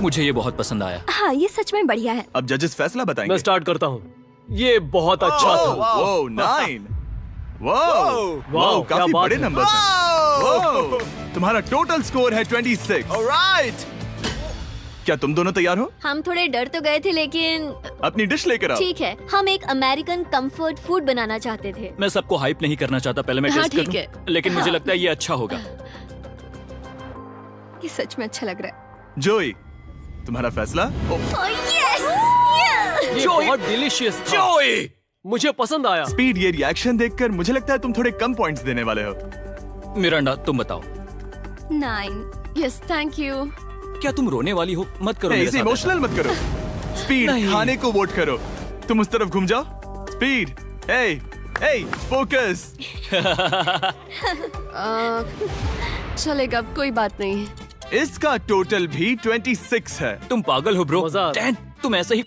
मुझे ये बहुत पसंद आया। हाँ, ये सच में बढ़िया है। अब जजेस फैसला बताएंगे। मैं स्टार्ट करता हूँ। ये बहुत अच्छा था। वो 9। वाओ, क्या काफी बात बड़े है। नंबर हैं। तुम्हारा टोटल स्कोर है 26। ऑलराइट। क्या तुम दोनों तैयार हो? हम थोड़े डर तो गए थे लेकिन अपनी डिश लेकर आओ। ठीक है। हम एक अमेरिकन कंफर्ट फूड बनाना चाहते थे। मैं सबको हाइप नहीं करना चाहता, पहले मैं हाँ, टेस्ट कर ठीक लूं। है। लेकिन मुझे लगता है ये अच्छा होगा। ये सच में अच्छा लग रहा है। जोई, तुम्हारा फैसला? ये बहुत डिलीशियस था। जोई, मुझे पसंद आया। स्पीड, ये रिएक्शन देखकर मुझे लगता है तुम थोड़े कम पॉइंट्स देने वाले हो। मिरांडा तुम बताओ। 9। Yes, thank you. क्या तुम रोने वाली हो? मत करो मेरे इसे साथ इमोशनल मत करो। स्पीड, नहीं। खाने को वोट करो। तुम उस तरफ घूम जाओ। Speed, focus. चलेगा, कोई बात नहीं। इसका टोटल भी 26 है। तुम पागल हो ब्रो। मजा आ रहा है। 10, तुम ऐसे ही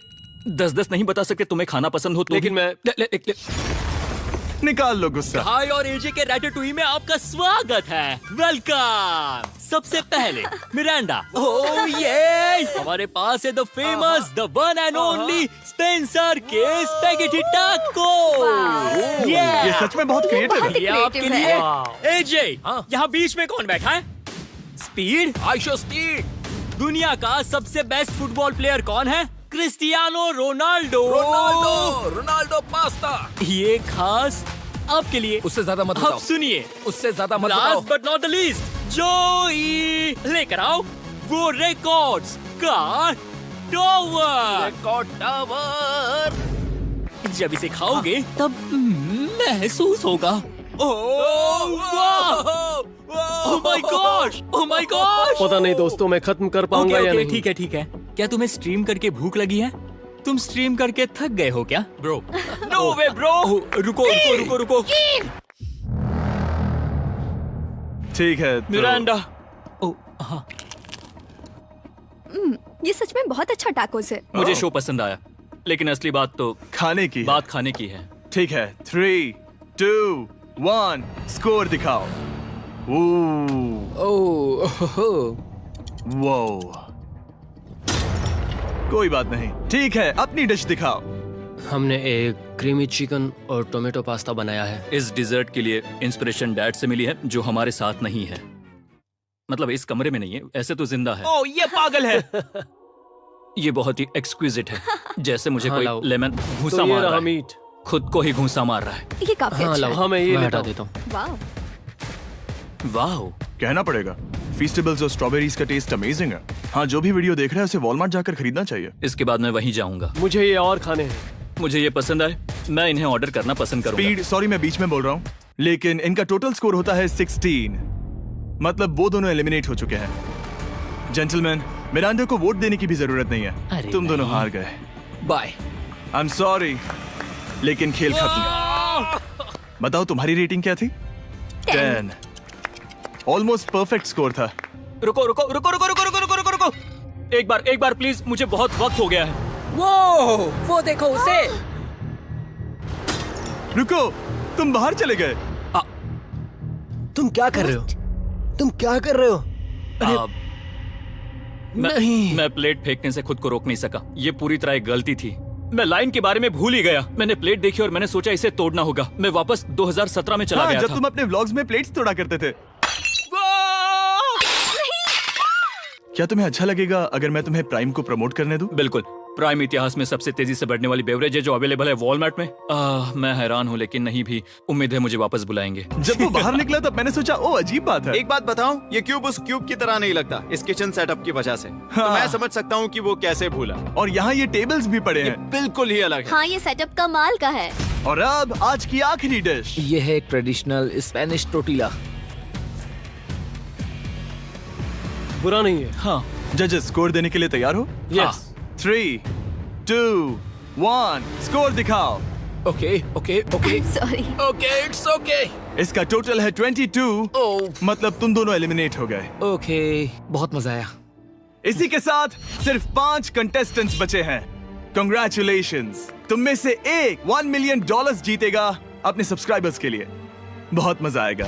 10-10 नहीं बता सकते। तुम्हें खाना पसंद हो तो लेकिन मैं निकाल लो गुस्सा। हाय और एजे के रैटाटुई में आपका स्वागत है। वेलकम। सबसे पहले मिरांडा। ओह ये हमारे पास है the famous, the one and only Spencer के स्पैगेटी टाको। ये सच में बहुत क्रिएटिव है। ये आपके creative लिए। एजे, यहाँ बीच में कौन बैठा है? स्पीड। I show speed. दुनिया का सबसे बेस्ट फुटबॉल प्लेयर कौन है? Cristiano Ronaldo. Ronaldo pasta. ये खास आपके लिए। उससे ज्यादा मत अब बताओ। सुनिए, उससे ज्यादा मत बताओ। Last but not the least, जोई लेकर आओ वो रिकॉर्ड्स का टावर। Record tower. जब इसे खाओगे तब महसूस होगा। Oh my gosh, oh my gosh. पता नहीं दोस्तों, मैं खत्म कर पाऊंगा या नहीं। ठीक है ठीक है। क्या तुम्हें स्ट्रीम करके भूख लगी है? तुम स्ट्रीम करके थक गए हो क्या? Bro, no way bro. रुको रुको रुको रुको। ठीक है तो... मिरांडा। ओह हाँ, ये सच में बहुत अच्छा टाकोस है। मुझे शो पसंद आया, लेकिन असली बात तो खाने की बात खाने की है। ठीक है, 3, 2, 1 स्कोर दिखाओ। वो कोई बात नहीं। ठीक है, अपनी डिश दिखाओ। हमने एक क्रीमी चिकन और टोमेटो पास्ता बनाया है। इस डिजर्ट के लिए इंस्पिरेशन डैड से मिली है, जो हमारे साथ नहीं है। मतलब इस कमरे में नहीं है, ऐसे तो जिंदा है। ओह ये पागल है। ये बहुत ही एक्सक्विजिट है, जैसे मुझे हाँ, कोई लाओ। लेमन घूंसा तो ये मार रहा रहा है। मीट। खुद को ही घूंसा मार रहा है। ये काफी हाँ अच्छा लाओ, है। हाँ मैं ये मैं हटा हटा देता हूँ। वाह। वाह, कहना पड़ेगा, फीस्टेबल्स और स्ट्रॉबेरीज का टेस्ट अमेजिंग है। हाँ, जो भी वीडियो देख रहा है उसे वॉलमार्ट जाकर खरीदना चाहिए। इसके बाद मैं वहीं जाऊंगा। मुझे ये और खाने हैं। मुझे ये पसंद आए, मैं इन्हें ऑर्डर करना पसंद करूंगा। स्पीड, सॉरी मैं बीच में बोल रहा हूँ, लेकिन इनका टोटल स्कोर होता है 16। मतलब वो दोनों एलिमिनेट हो चुके हैं। जेंटलमैन, मिरांडा को वोट देने की भी जरूरत नहीं है। तुम दोनों हार गए। बाय। आई एम सॉरी, लेकिन खेल खत्म। बताओ तुम्हारी रेटिंग क्या थी? 10। ऑलमोस्ट परफेक्ट स्कोर था। रुको रुको रुको रुको रुको रुको रुको रुको रुको। एक बार प्लीज, मुझे बहुत वक्त हो गया है। वो देखो उसे। रुको, तुम बाहर चले गए। तुम क्या कर रहे हो? तुम क्या कर रहे हो? नहीं, मैं प्लेट फेंकने से खुद को रोक नहीं सका। ये पूरी तरह एक गलती थी। मैं लाइन के बारे में भूल ही गया। मैंने प्लेट देखी और मैंने सोचा इसे तोड़ना होगा। मैं वापस 2017 में चला गया जब था। तुम अपने व्लॉग्स में प्लेट्स तोड़ा करते थे। क्या तुम्हें अच्छा लगेगा अगर मैं तुम्हें प्राइम को प्रमोट करने दूं? बिल्कुल। प्राइम इतिहास में सबसे तेजी से बढ़ने वाली बेवरेज है जो अवेलेबल है वॉलमार्ट में। मैं हैरान हूँ, लेकिन नहीं भी। उम्मीद है मुझे वापस बुलाएंगे। जब वो बाहर निकला तब मैंने सोचा ओ अजीब बात है। एक बात बताऊं, ये क्यूब उस क्यूब की तरह नहीं लगता इस किचन सेटअप की वजह से। तो मैं समझ सकता हूँ कि वो कैसे भूला। और यहाँ ये टेबल्स भी पड़े हैं, बिल्कुल ही अलग है। हाँ, ये सेटअप कमाल का है। और अब आज की आखिरी डिश। ये है एक ट्रेडिशनल स्पेनिश टोर्टिला। बुरा नहीं है। हाँ। जजेस स्कोर देने के लिए तैयार हो? यस। 3, 2, 1 स्कोर दिखाओ। Okay okay okay sorry. Okay it's okay. इसका टोटल है 22। मतलब तुम दोनों एलिमिनेट हो गए। ओके, बहुत मजा आया। इसी के साथ सिर्फ 5 कंटेस्टेंट्स बचे हैं। कंग्रेचुलेशंस, तुम में से एक $1 मिलियन जीतेगा अपने सब्सक्राइबर्स के लिए। बहुत मजा आएगा।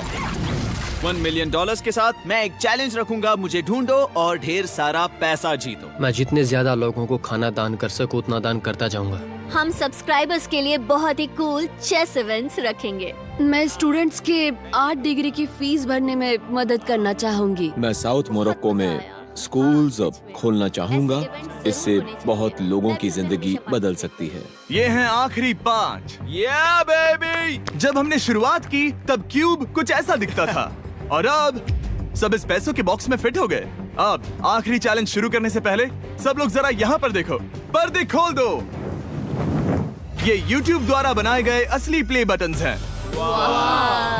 $1 मिलियन के साथ मैं एक चैलेंज रखूंगा, मुझे ढूंढो और ढेर सारा पैसा जीतो। मैं जितने ज्यादा लोगों को खाना दान कर सकूं उतना दान करता जाऊंगा। हम सब्सक्राइबर्स के लिए बहुत ही कूल चेस इवेंट्स रखेंगे। मैं स्टूडेंट्स के 8 डिग्री की फीस भरने में मदद करना चाहूंगी। मैं साउथ मोरक्को में स्कूल्स खोलना चाहूंगा। इससे बहुत लोगों की जिंदगी बदल सकती है। ये हैं आखिरी 5। या बेबी। जब हमने शुरुआत की तब क्यूब कुछ ऐसा दिखता था, और अब सब इस पैसों के बॉक्स में फिट हो गए। अब आखिरी चैलेंज शुरू करने से पहले सब लोग जरा यहाँ पर देखो। पर्दे खोल दो। ये YouTube द्वारा बनाए गए असली प्ले बटन्स हैं।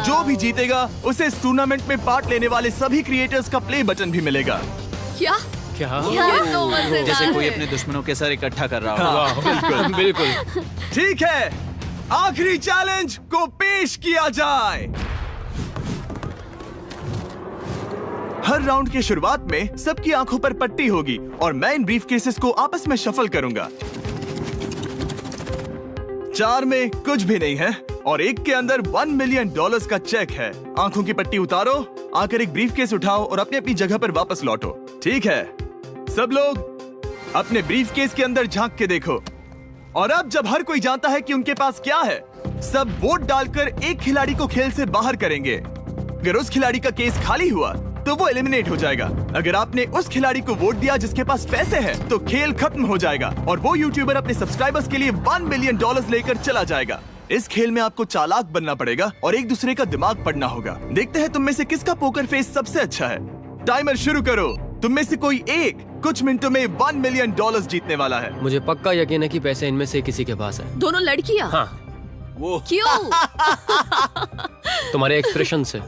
जो भी जीतेगा उसे इस टूर्नामेंट में पार्ट लेने वाले सभी क्रिएटर्स का प्ले बटन भी मिलेगा। क्या? क्या? ये तो मजेदार जैसे कोई है। अपने दुश्मनों के सर इकट्ठा कर रहा हो। हाँ, बिल्कुल बिल्कुल। ठीक है, आखिरी चैलेंज को पेश किया जाए। हर राउंड की शुरुआत में सबकी आंखों पर पट्टी होगी और मैं इन ब्रीफकेसेस को आपस में शफल करूंगा। 4 में कुछ भी नहीं है और एक के अंदर $1 मिलियन का चेक है। आंखों की पट्टी उतारो, आकर एक ब्रीफकेस उठाओ और अपनी अपनी जगह पर वापस लौटो। ठीक है, सब लोग अपने ब्रीफकेस के अंदर झांक के देखो। और अब जब हर कोई जानता है कि उनके पास क्या है, सब वोट डालकर एक खिलाड़ी को खेल से बाहर करेंगे। अगर उस खिलाड़ी का केस खाली हुआ तो वो एलिमिनेट हो जाएगा। अगर आपने उस खिलाड़ी को वोट दिया जिसके पास पैसे हैं, तो खेल खत्म हो जाएगा और वो यूट्यूबर अपने सब्सक्राइबर्स के लिए $1 मिलियन लेकर चला जाएगा। इस खेल में आपको चालाक बनना पड़ेगा और एक दूसरे का दिमाग पढ़ना होगा। देखते हैं तुम में से किसका पोकर फेस सबसे अच्छा है। टाइमर शुरू करो। तुम में से कोई एक कुछ मिनटों में $1 मिलियन जीतने वाला है। मुझे पक्का यकीन है कि पैसे इनमें से किसी के पास है। दोनों लड़कियाँ? हाँ। वो क्यों? तुम्हारे एक्सप्रेशन से।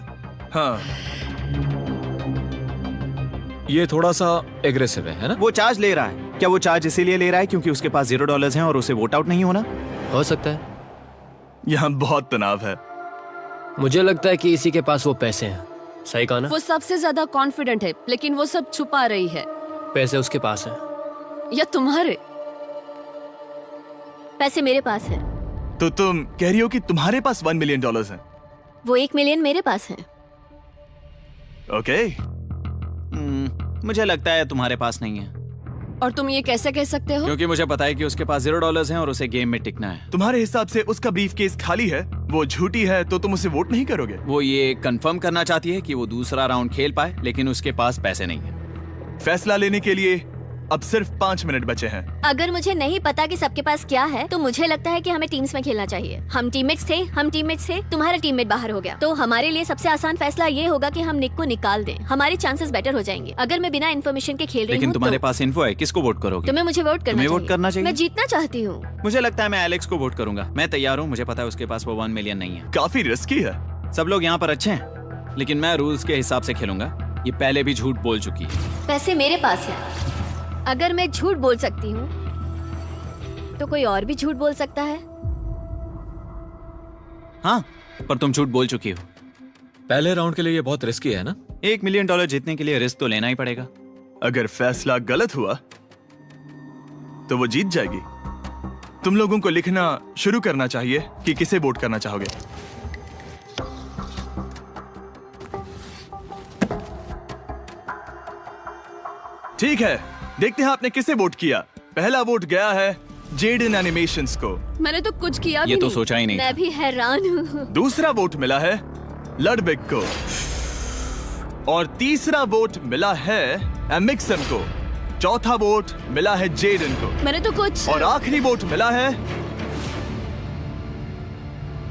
हाँ, ये थोड़ा सा एग्रेसिव है ना? वो चार्ज ले रहा है। क्या वो चार्ज इसीलिए ले रहा है क्योंकि उसके पास $0 हैं और उसे वोट आउट नहीं होना? हो सकता है। यहाँ बहुत तनाव है। मुझे लगता है कि इसी के पास वो पैसे हैं। सही कहा ना? वो सबसे ज्यादा कॉन्फिडेंट है, लेकिन वो सब छुपा रही है। पैसे उसके पास हैं। या तुम्हारे? पैसे मेरे पास है। तो तुम कह रही हो कि तुम्हारे पास $1 मिलियन है? वो 1 मिलियन मेरे पास है। ओके। मुझे लगता है तुम्हारे पास नहीं है। और तुम ये कैसे कह सकते हो? क्योंकि मुझे पता है कि उसके पास $0 हैं और उसे गेम में टिकना है। तुम्हारे हिसाब से उसका ब्रीफ केस खाली है, वो झूठी है, तो तुम उसे वोट नहीं करोगे? वो ये कंफर्म करना चाहती है कि वो दूसरा राउंड खेल पाए, लेकिन उसके पास पैसे नहीं है। फैसला लेने के लिए अब सिर्फ 5 मिनट बचे हैं। अगर मुझे नहीं पता कि सबके पास क्या है, तो मुझे लगता है कि हमें टीम्स में खेलना चाहिए। हम टीममेट्स थे, तुम्हारा टीममेट बाहर हो गया, तो हमारे लिए सबसे आसान फैसला ये होगा कि हम निक को निकाल दें। हमारे चांसेस बेटर हो जाएंगे। अगर मैं बिना इन्फॉर्मेशन के खेल रही हूँ, लेकिन तुम्हारे पास इन्फो है, किसको वोट करोगे? तुम्हें मुझे वोट करना तुम्हें चाहिए। वोट करना चाहिए? मैं जीतना चाहती हूँ। मुझे लगता है मैं एलेक्स को वोट करूंगा। मैं तैयार हूँ। मुझे पता है उसके पास वो 1 मिलियन नहीं है। काफी रिस्की है। सब लोग यहाँ पर अच्छे हैं, लेकिन मैं रूल्स के हिसाब से खेलूंगा। ये पहले भी झूठ बोल चुकी है। पैसे मेरे पास है। अगर मैं झूठ बोल सकती हूँ, तो कोई और भी झूठ बोल सकता है। हाँ, पर तुम झूठ बोल चुकी हो। पहले राउंड के लिए ये बहुत रिस्की है ना? $1 मिलियन जीतने के लिए रिस्क तो लेना ही पड़ेगा। अगर फैसला गलत हुआ, तो वो जीत जाएगी। तुम लोगों को लिखना शुरू करना चाहिए कि किसे वोट करना चाहोगे। ठीक है, देखते हैं आपने किसे वोट किया। पहला वोट गया है जेडन एनिमेशंस को। मैंने तो कुछ किया भी ये तो नहीं। सोचा ही नहीं। मैं भी हैरान हूँ। दूसरा वोट मिला है लडविक को और तीसरा वोट मिला है एमिक्सन को। चौथा वोट मिला है जेडन को। मैंने तो कुछ। और आखिरी वोट मिला है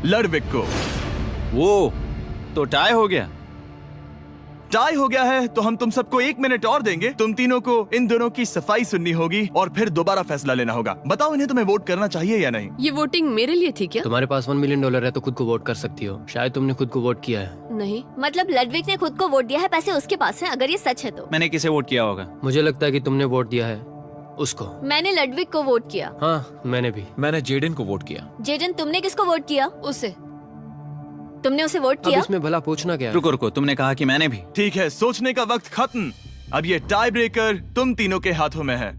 लडविक को। वो तो टाई हो गया। टाई हो गया है तो हम तुम सबको 1 मिनट और देंगे। तुम तीनों को इन दोनों की सफाई सुननी होगी और फिर दोबारा फैसला लेना होगा। बताओ इन्हें तुम्हें वोट करना चाहिए या नहीं। ये वोटिंग मेरे लिए थी क्या? तुम्हारे पास $1 मिलियन है तो खुद को वोट कर सकती हो। शायद तुमने खुद को वोट किया है। नहीं। मतलब लडविक ने खुद को वोट दिया है, पैसे उसके पास हैं। अगर ये सच है तो मैंने किसे वोट किया होगा? मुझे लगता है कि तुमने वोट दिया है उसको। मैंने लडविक को वोट किया। हाँ, मैंने भी। मैंने जेडन को वोट किया। जेडन, तुमने किसको वोट किया? उसे। तुमने उसे वोट अब किया? इसमें भला पूछना क्या है? रुको रुको, तुमने कहा कि मैंने भी। ठीक है, सोचने का वक्त खत्म। अब ये टाई ब्रेकर तुम तीनों के हाथों में है।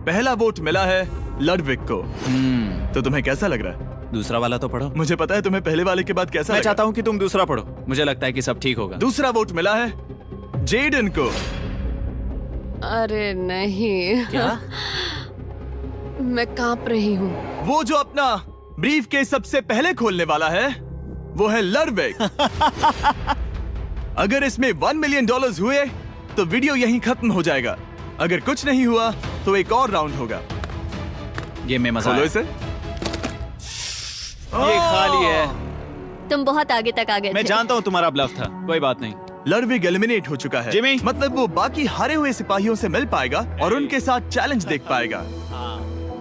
पहला वोट मिला है लडविक को। तो तुम्हें कैसा लग रहा है? दूसरा वाला तो पढ़ो। मुझे पता है तुम्हें पहले वाले के बाद कैसा मैं लगा। चाहता हूँ कि तुम दूसरा पढ़ो। मुझे लगता है कि सब ठीक होगा। दूसरा वोट मिला है जेडन को। अरे नहीं। क्या? मैं कांप रही हूँ। वो जो अपना ब्रीफ के सबसे पहले खोलने वाला है वो है लडविक। अगर इसमें $1 मिलियन हुए तो वीडियो यहीं खत्म हो जाएगा। अगर कुछ नहीं हुआ तो एक और राउंड होगा। गेम में मजा खोलो आया। इसे। ये खाली है। तुम बहुत आगे तक आ गए मैं थे। जानता हूँ तुम्हारा ब्लफ था, कोई बात नहीं। लडविक एलिमिनेट हो चुका है। जिमी। मतलब वो बाकी हारे हुए सिपाहियों से मिल पाएगा और उनके साथ चैलेंज देख पाएगा।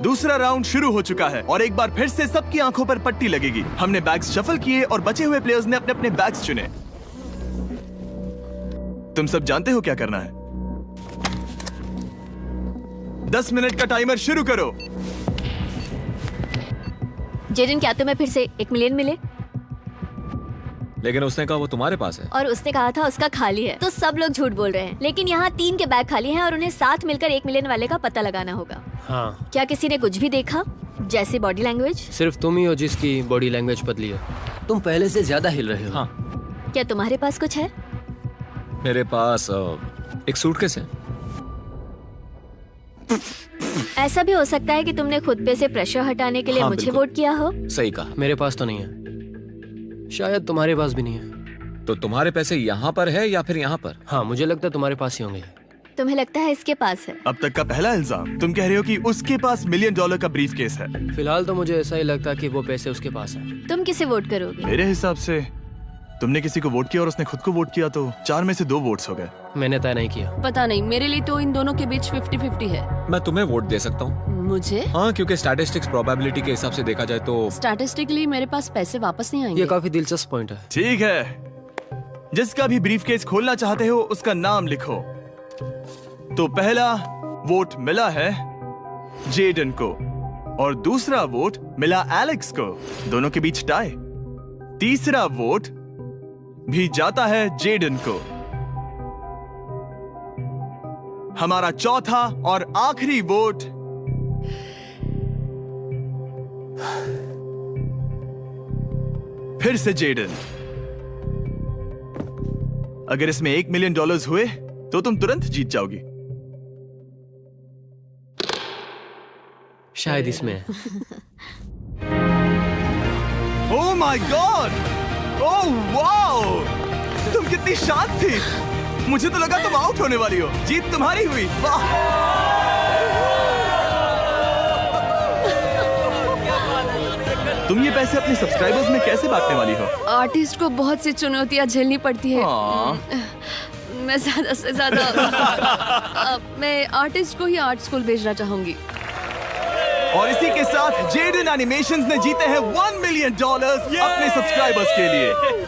दूसरा राउंड शुरू हो चुका है और एक बार फिर से सबकी आंखों पर पट्टी लगेगी। हमने बैग्स शफल किए और बचे हुए प्लेयर्स ने अपने अपने बैग्स चुने। तुम सब जानते हो क्या करना है। 10 मिनट का टाइमर शुरू करो। जेडन, क्या तुम्हें फिर से 1 मिलियन मिले? लेकिन उसने कहा वो तुम्हारे पास है। और उसने कहा था उसका खाली है। तो सब लोग झूठ बोल रहे हैं। लेकिन यहाँ 3 के बैग खाली हैं और उन्हें साथ मिलकर 1 मिलियन वाले का पता लगाना होगा। हाँ। क्या किसी ने कुछ भी देखा, जैसे बॉडी लैंग्वेज? सिर्फ तुम ही हो जिसकी बॉडी लैंग्वेज बदली है। तुम पहले से ज्यादा हिल रहे हो। हाँ। क्या तुम्हारे पास कुछ है? मेरे पास एक सूटकेस है। ऐसा भी हो सकता है कि तुमने खुद पे से प्रेशर हटाने के लिए हाँ, मुझे बिल्कुल। वोट किया हो। सही कहा। मेरे पास तो नहीं है। शायद तुम्हारे पास भी नहीं है। तो तुम्हारे पैसे यहाँ पर है या फिर यहाँ पर? हाँ, मुझे लगता है तुम्हारे पास ही होंगे। तुम्हें लगता है इसके पास है? अब तक का पहला इल्जाम। तुम कह रहे हो कि उसके पास $1 मिलियन का ब्रीफ केस है। फिलहाल तो मुझे ऐसा ही लगता है कि वो पैसे उसके पास हैं। तुम किसे वोट करोगे? मेरे हिसाब से तुमने किसी को वोट किया और उसने खुद को वोट किया, तो 4 में से 2 वोट्स हो गए। मैंने तय नहीं किया। पता नहीं, मेरे लिए तो इन दोनों के बीच 50-50 है। मैं तुम्हें वोट दे सकता हूँ। मुझे? हाँ, क्योंकि स्टैटिस्टिक्स प्रोबेबिलिटी के हिसाब से देखा जाए तो स्टैटिस्टिकली मेरे पास पैसे वापस नहीं आएंगे। ये काफी दिलचस्प पॉइंट है। ठीक है, जिसका भी ब्रीफ केस खोलना चाहते हो उसका नाम लिखो। तो पहला वोट मिला है जेडन को और दूसरा वोट मिला एलेक्स को। दोनों के बीच टाई। तीसरा वोट भी जाता है जेडन को। हमारा चौथा और आखिरी वोट फिर से जेडन। अगर इसमें $1 मिलियन हुए तो तुम तुरंत जीत जाओगी। शायद इसमें है। Oh my God! Oh wow! तुम कितनी शांत थी। मुझे तो लगा तुम आउट होने वाली हो। जीत तुम्हारी हुई। वाह! तुम ये पैसे अपने सब्सक्राइबर्स में कैसे बांटने वाली हो? आर्टिस्ट को बहुत सी चुनौतियां झेलनी पड़ती है। मैं ज्यादा से ज्यादा मैं आर्टिस्ट को ही आर्ट स्कूल भेजना चाहूंगी। और इसी के साथ जेडन एनिमेशंस ने जीते हैं $1 मिलियन अपने सब्सक्राइबर्स के लिए।